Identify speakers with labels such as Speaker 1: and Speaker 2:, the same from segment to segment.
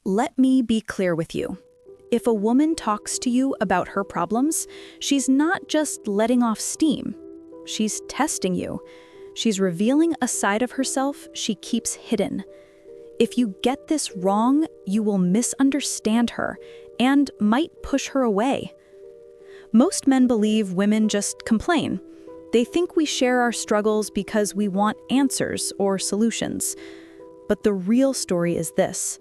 Speaker 1: Let me be clear with you. If a woman talks to you about her problems, she's not just letting off steam. She's testing you. She's revealing a side of herself she keeps hidden. If you get this wrong, you will misunderstand her and might push her away. Most men believe women just complain. They think we share our struggles because we want answers or solutions. But the real story is this.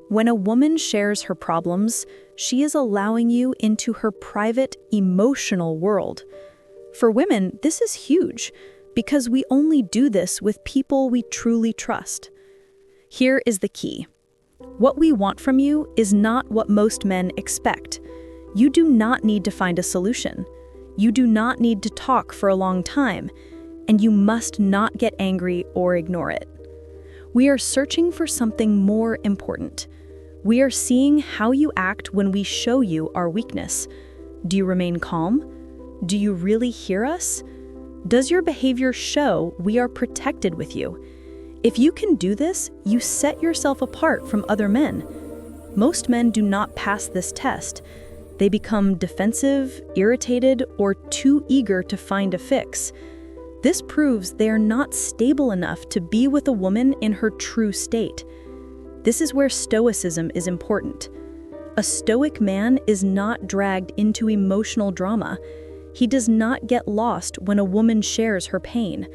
Speaker 1: When a woman shares her problems, she is allowing you into her private, emotional world. For women, this is huge, because we only do this with people we truly trust. Here is the key. What we want from you is not what most men expect. You do not need to find a solution. You do not need to talk for a long time, and you must not get angry or ignore it. We are searching for something more important. We are seeing how you act when we show you our weakness. Do you remain calm? Do you really hear us? Does your behavior show we are protected with you? If you can do this, you set yourself apart from other men. Most men do not pass this test. They become defensive, irritated, or too eager to find a fix. This proves they are not stable enough to be with a woman in her true state. This is where Stoicism is important. A Stoic man is not dragged into emotional drama. He does not get lost when a woman shares her pain.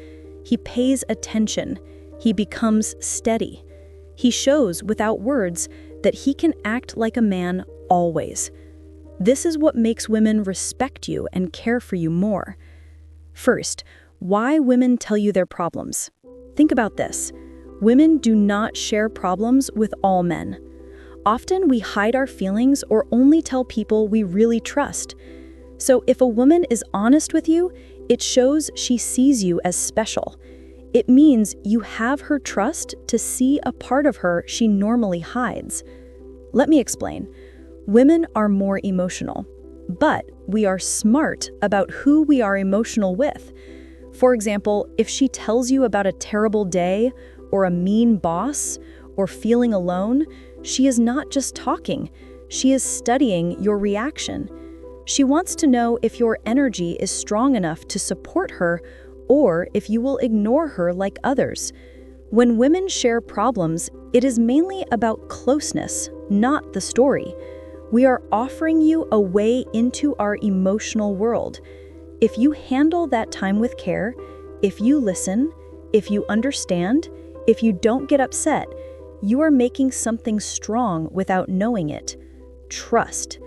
Speaker 1: He pays attention. He becomes steady. He shows without words that he can act like a man always. This is what makes women respect you and care for you more. First, why women tell you their problems. Think about this. Women do not share problems with all men. Often we hide our feelings or only tell people we really trust. So if a woman is honest with you, it shows she sees you as special. It means you have her trust to see a part of her she normally hides. Let me explain. Women are more emotional, but we are smart about who we are emotional with. For example, if she tells you about a terrible day, or a mean boss, or feeling alone, she is not just talking, she is studying your reaction. She wants to know if your energy is strong enough to support her, or if you will ignore her like others. When women share problems, it is mainly about closeness, not the story. We are offering you a way into our emotional world. If you handle that time with care, if you listen, if you understand, if you don't get upset, you are making something strong without knowing it. Trust.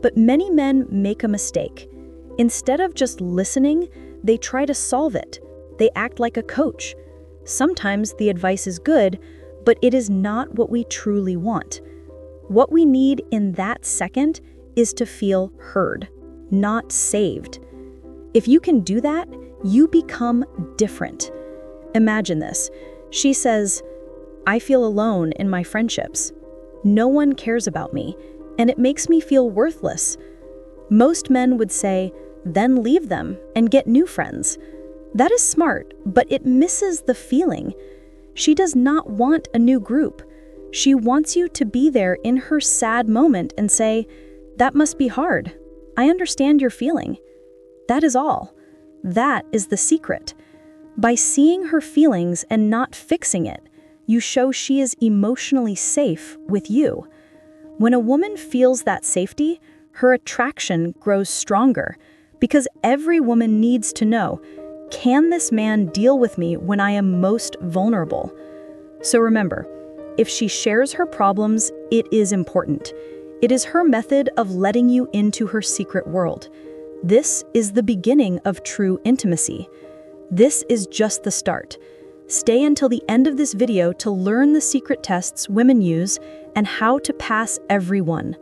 Speaker 1: But many men make a mistake. Instead of just listening, they try to solve it. They act like a coach. Sometimes the advice is good, but it is not what we truly want. What we need in that second is to feel heard, not saved. If you can do that, you become different. Imagine this. She says, "I feel alone in my friendships. No one cares about me, and it makes me feel worthless." Most men would say, "Then leave them and get new friends." That is smart, but it misses the feeling. She does not want a new group. She wants you to be there in her sad moment and say, "That must be hard. I understand your feeling." That is all. That is the secret. By seeing her feelings and not fixing it, you show she is emotionally safe with you. When a woman feels that safety, her attraction grows stronger, because every woman needs to know, can this man deal with me when I am most vulnerable? So remember, if she shares her problems, it is important. It is her method of letting you into her secret world. This is the beginning of true intimacy. This is just the start. Stay until the end of this video to learn the secret tests women use and how to pass every one.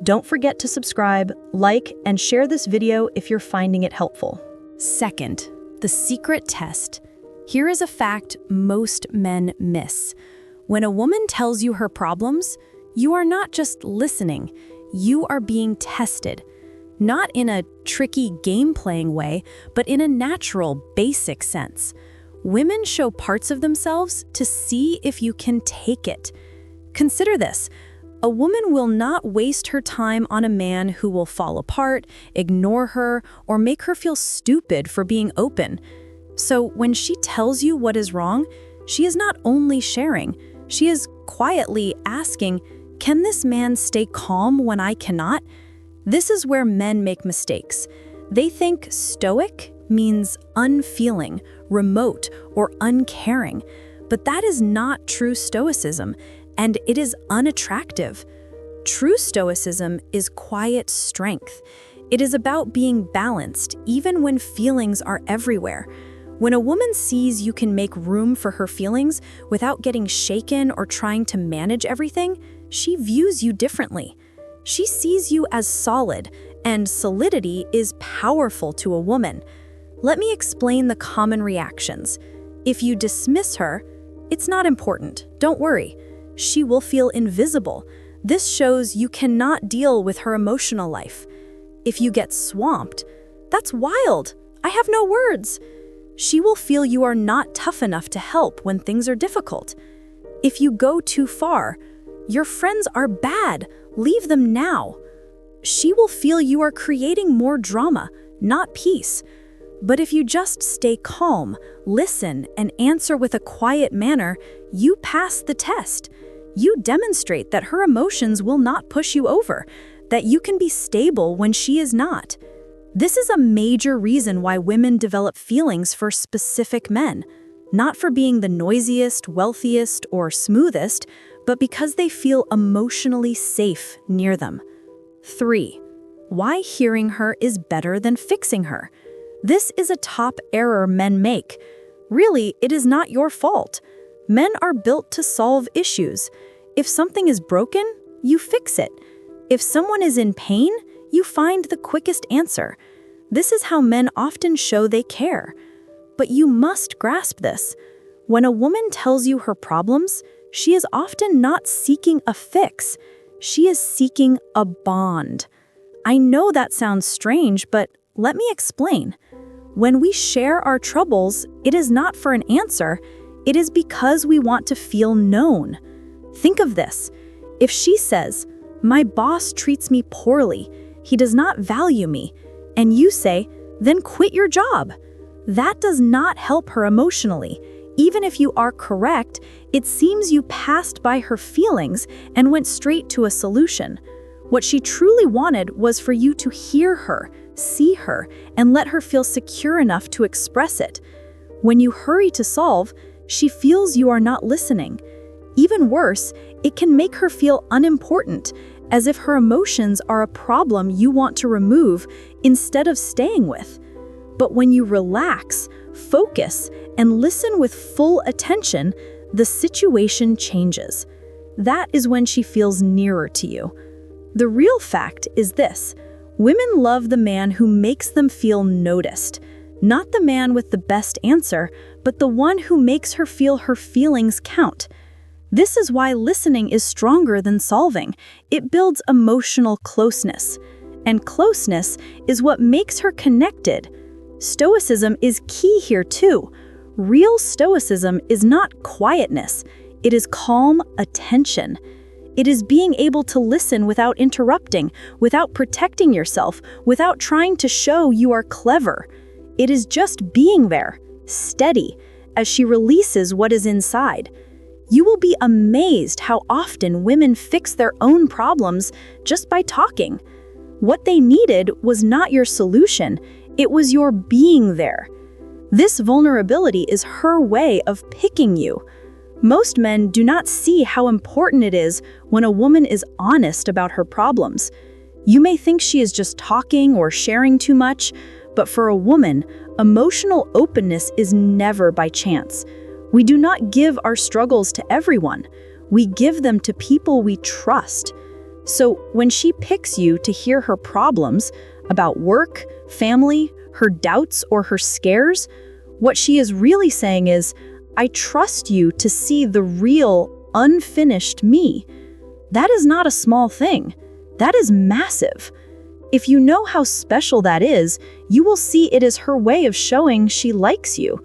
Speaker 1: Don't forget to subscribe, like, and share this video if you're finding it helpful. Second, the secret test. Here is a fact most men miss. When a woman tells you her problems, you are not just listening, you are being tested. Not in a tricky game-playing way, but in a natural, basic sense. Women show parts of themselves to see if you can take it. Consider this. A woman will not waste her time on a man who will fall apart, ignore her, or make her feel stupid for being open. So when she tells you what is wrong, she is not only sharing, she is quietly asking, "Can this man stay calm when I cannot?" This is where men make mistakes. They think stoic means unfeeling, remote, or uncaring. But that is not true stoicism, and it is unattractive. True stoicism is quiet strength. It is about being balanced, even when feelings are everywhere. When a woman sees you can make room for her feelings without getting shaken or trying to manage everything, she views you differently. She sees you as solid, and solidity is powerful to a woman. Let me explain the common reactions. If you dismiss her, "It's not important, don't worry," she will feel invisible. This shows you cannot deal with her emotional life. If you get swamped, "That's wild, I have no words," she will feel you are not tough enough to help when things are difficult. If you go too far, "Your friends are bad, leave them now," she will feel you are creating more drama, not peace. But if you just stay calm, listen, and answer with a quiet manner, you pass the test. You demonstrate that her emotions will not push you over, that you can be stable when she is not. This is a major reason why women develop feelings for specific men, not for being the noisiest, wealthiest, or smoothest, but because they feel emotionally safe near them. 3. Why hearing her is better than fixing her. This is a top error men make. Really, it is not your fault. Men are built to solve issues. If something is broken, you fix it. If someone is in pain, you find the quickest answer. This is how men often show they care. But you must grasp this. When a woman tells you her problems, she is often not seeking a fix. She is seeking a bond. I know that sounds strange, but let me explain. When we share our troubles, it is not for an answer, it is because we want to feel known. Think of this. If she says, "My boss treats me poorly, he does not value me," and you say, "Then quit your job," that does not help her emotionally. Even if you are correct, it seems you passed by her feelings and went straight to a solution. What she truly wanted was for you to hear her, see her, and let her feel secure enough to express it. When you hurry to solve, she feels you are not listening. Even worse, it can make her feel unimportant, as if her emotions are a problem you want to remove instead of staying with. But when you relax, focus, and listen with full attention, the situation changes. That is when she feels nearer to you. The real fact is this: women love the man who makes them feel noticed. Not the man with the best answer, but the one who makes her feel her feelings count. This is why listening is stronger than solving. It builds emotional closeness. And closeness is what makes her connected. Stoicism is key here too. Real stoicism is not quietness. It is calm attention. It is being able to listen without interrupting, without protecting yourself, without trying to show you are clever. It is just being there, steady, as she releases what is inside. You will be amazed how often women fix their own problems just by talking. What they needed was not your solution, it was your being there. This vulnerability is her way of picking you. Most men do not see how important it is when a woman is honest about her problems. You may think she is just talking or sharing too much, but for a woman, emotional openness is never by chance. We do not give our struggles to everyone. We give them to people we trust. So when she picks you to hear her problems about work, family, her doubts, or her scares, what she is really saying is, "I trust you to see the real, unfinished me." That is not a small thing. That is massive. If you know how special that is, you will see it is her way of showing she likes you.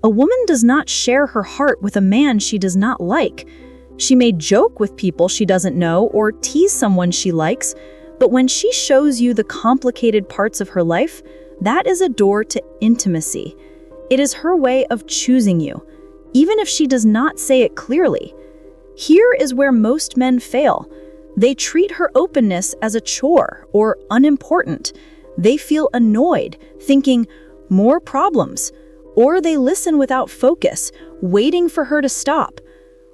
Speaker 1: A woman does not share her heart with a man she does not like. She may joke with people she doesn't know or tease someone she likes, but when she shows you the complicated parts of her life, that is a door to intimacy. It is her way of choosing you, even if she does not say it clearly. Here is where most men fail. They treat her openness as a chore or unimportant. They feel annoyed, thinking, more problems. Or they listen without focus, waiting for her to stop.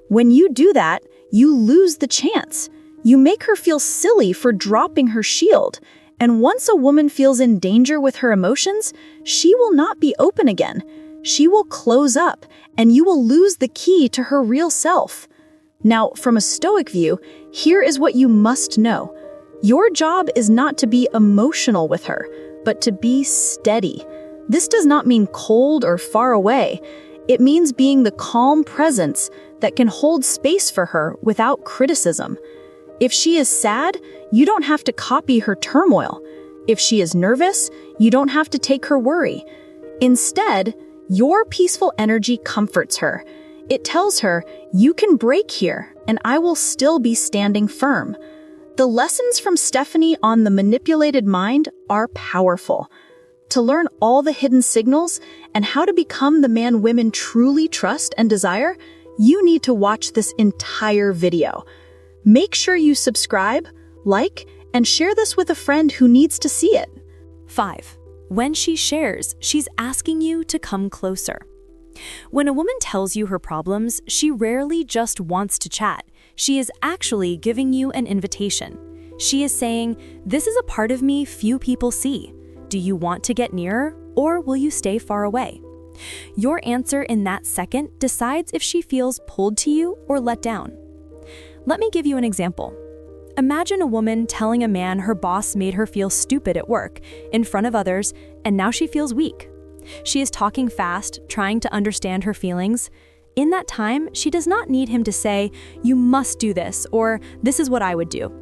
Speaker 1: When you do that, you lose the chance. You make her feel silly for dropping her shield. And once a woman feels in danger with her emotions, she will not be open again. She will close up, and you will lose the key to her real self. Now, from a Stoic view, here is what you must know. Your job is not to be emotional with her, but to be steady. This does not mean cold or far away. It means being the calm presence that can hold space for her without criticism. If she is sad, you don't have to copy her turmoil. If she is nervous, you don't have to take her worry. Instead, your peaceful energy comforts her. It tells her, you can break here, and I will still be standing firm. The lessons from Stephanie on the manipulated mind are powerful. To learn all the hidden signals and how to become the man women truly trust and desire, you need to watch this entire video. Make sure you subscribe, like, and share this with a friend who needs to see it.
Speaker 2: 5. When she shares, she's asking you to come closer. When a woman tells you her problems, she rarely just wants to chat. She is actually giving you an invitation. She is saying, this is a part of me few people see. Do you want to get nearer, or will you stay far away? Your answer in that second decides if she feels pulled to you or let down. Let me give you an example. Imagine a woman telling a man her boss made her feel stupid at work in front of others, and now she feels weak. She is talking fast, trying to understand her feelings. In that time, she does not need him to say, you must do this, or this is what I would do.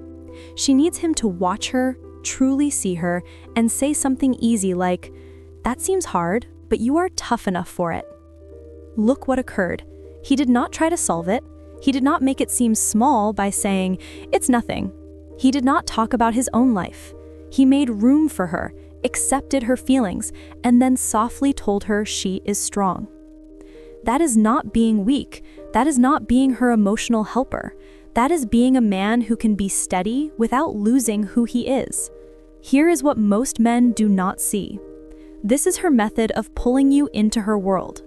Speaker 2: She needs him to watch her, truly see her, and say something easy like, that seems hard, but you are tough enough for it. Look what occurred. He did not try to solve it. He did not make it seem small by saying, it's nothing. He did not talk about his own life. He made room for her, accepted her feelings, and then softly told her she is strong. That is not being weak. That is not being her emotional helper. That is being a man who can be steady without losing who he is. Here is what most men do not see. This is her method of pulling you into her world.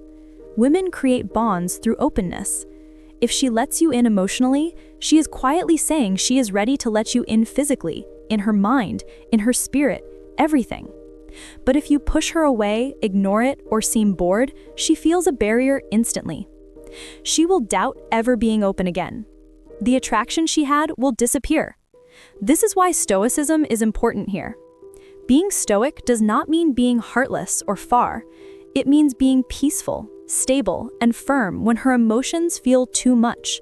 Speaker 2: Women create bonds through openness. If she lets you in emotionally, she is quietly saying she is ready to let you in physically, in her mind, in her spirit, everything. But if you push her away, ignore it, or seem bored, she feels a barrier instantly. She will doubt ever being open again. The attraction she had will disappear. This is why Stoicism is important here. Being Stoic does not mean being heartless or far. It means being peaceful, stable, and firm when her emotions feel too much.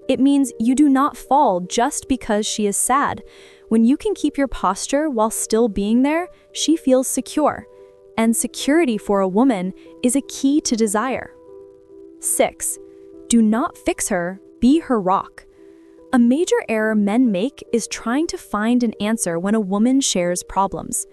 Speaker 2: It means you do not fall just because she is sad. When you can keep your posture while still being there, she feels secure. And security for a woman is a key to desire. 6. Do not fix her, be her rock. A major error men make is trying to find an answer when a woman shares problems.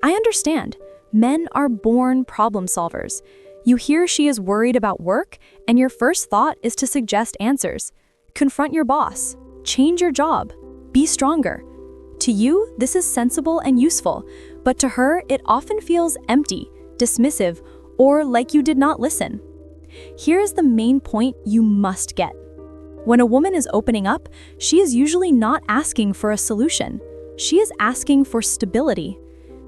Speaker 2: I understand. Men are born problem solvers. You hear she is worried about work, and your first thought is to suggest answers. Confront your boss. Change your job. Be stronger. To you, this is sensible and useful, but to her, it often feels empty, dismissive, or like you did not listen. Here is the main point you must get. When a woman is opening up, she is usually not asking for a solution. She is asking for stability.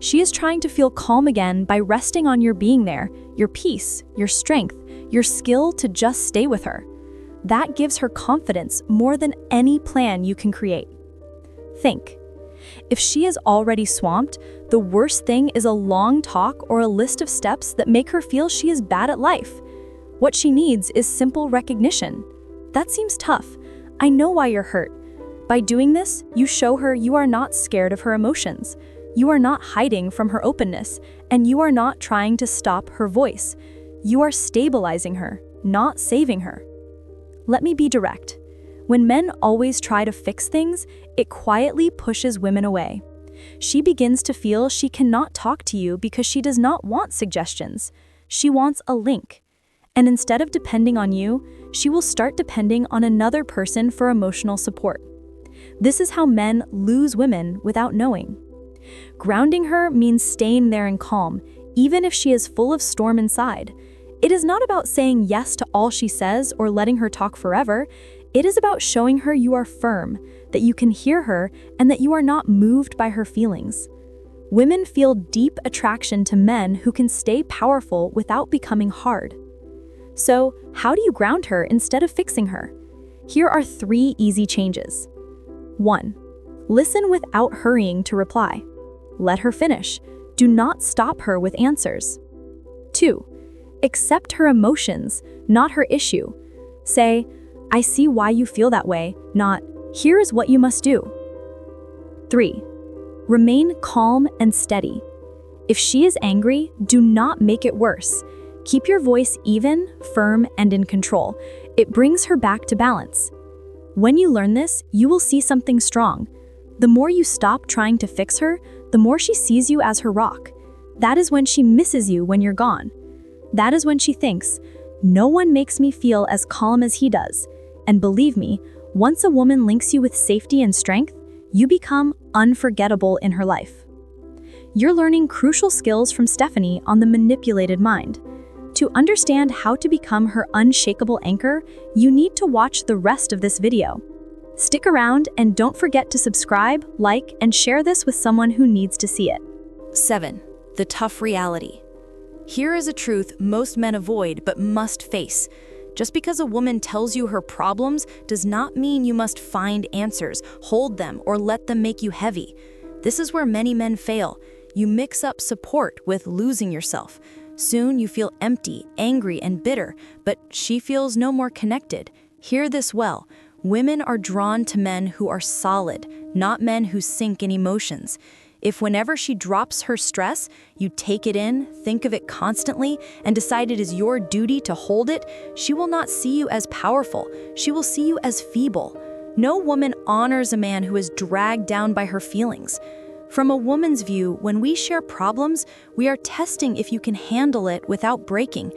Speaker 2: She is trying to feel calm again by resting on your being there, your peace, your strength, your skill to just stay with her. That gives her confidence more than any plan you can create. Think. If she is already swamped, the worst thing is a long talk or a list of steps that make her feel she is bad at life. What she needs is simple recognition. That seems tough. I know why you're hurt. By doing this, you show her you are not scared of her emotions. You are not hiding from her openness, and you are not trying to stop her voice. You are stabilizing her, not saving her. Let me be direct. When men always try to fix things, it quietly pushes women away. She begins to feel she cannot talk to you because she does not want suggestions. She wants a link. And instead of depending on you, she will start depending on another person for emotional support. This is how men lose women without knowing. Grounding her means staying there in calm, even if she is full of storm inside. It is not about saying yes to all she says or letting her talk forever. It is about showing her you are firm, that you can hear her, and that you are not moved by her feelings. Women feel deep attraction to men who can stay powerful without becoming hard. So, how do you ground her instead of fixing her? Here are 3 easy changes. 1. Listen without hurrying to reply. Let her finish. Do not stop her with answers. 2. Accept her emotions, not her issue. Say, "I see why you feel that way," not, "Here is what you must do." 3. Remain calm and steady. If she is angry, do not make it worse. Keep your voice even, firm, and in control. It brings her back to balance. When you learn this, you will see something strong. The more you stop trying to fix her, the more she sees you as her rock. That is when she misses you when you're gone. That is when she thinks, "No one makes me feel as calm as he does." And believe me, once a woman links you with safety and strength, you become unforgettable in her life. You're learning crucial skills from Stephanie on the manipulated mind. To understand how to become her unshakable anchor, you need to watch the rest of this video. Stick around and don't forget to subscribe, like, and share this with someone who needs to see it.
Speaker 1: 7. The tough reality. Here is a truth most men avoid but must face. Just because a woman tells you her problems does not mean you must find answers, hold them, or let them make you heavy. This is where many men fail. You mix up support with losing yourself. Soon you feel empty, angry, and bitter, but she feels no more connected. Hear this well. Women are drawn to men who are solid, not men who sink in emotions. If whenever she drops her stress, you take it in, think of it constantly, and decide it is your duty to hold it, she will not see you as powerful. She will see you as feeble. No woman honors a man who is dragged down by her feelings. From a woman's view, when we share problems, we are testing if you can handle it without breaking.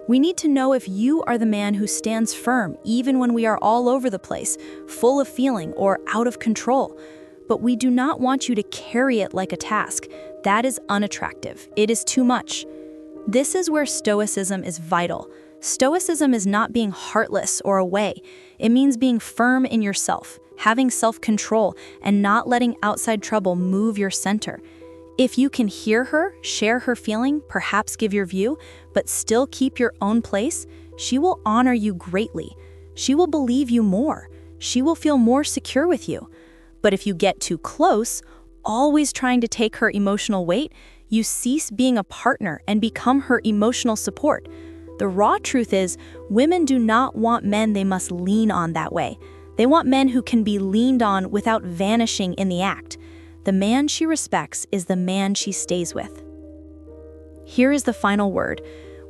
Speaker 1: We need to know if you are the man who stands firm even when we are all over the place, full of feeling or out of control. But we do not want you to carry it like a task. That is unattractive. It is too much. This is where Stoicism is vital. Stoicism is not being heartless or away. It means being firm in yourself, having self-control, and not letting outside trouble move your center. If you can hear her, share her feeling, perhaps give your view, but still keep your own place, she will honor you greatly. She will believe you more. She will feel more secure with you. But if you get too close, always trying to take her emotional weight, you cease being a partner and become her emotional support. The raw truth is, women do not want men they must lean on that way. They want men who can be leaned on without vanishing in the act. The man she respects is the man she stays with. Here is the final word.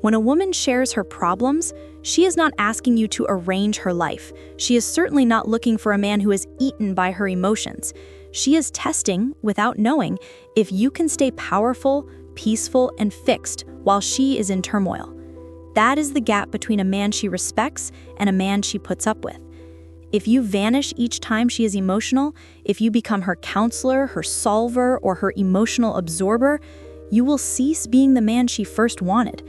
Speaker 1: When a woman shares her problems, she is not asking you to arrange her life. She is certainly not looking for a man who is eaten by her emotions. She is testing, without knowing, if you can stay powerful, peaceful, and fixed while she is in turmoil. That is the gap between a man she respects and a man she puts up with. If you vanish each time she is emotional, if you become her counselor, her solver, or her emotional absorber, you will cease being the man she first wanted.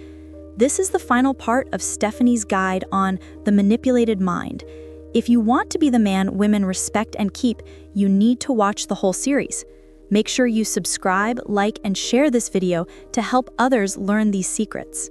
Speaker 1: This is the final part of Stephanie's guide on the manipulated mind. If you want to be the man women respect and keep, you need to watch the whole series. Make sure you subscribe, like, and share this video to help others learn these secrets.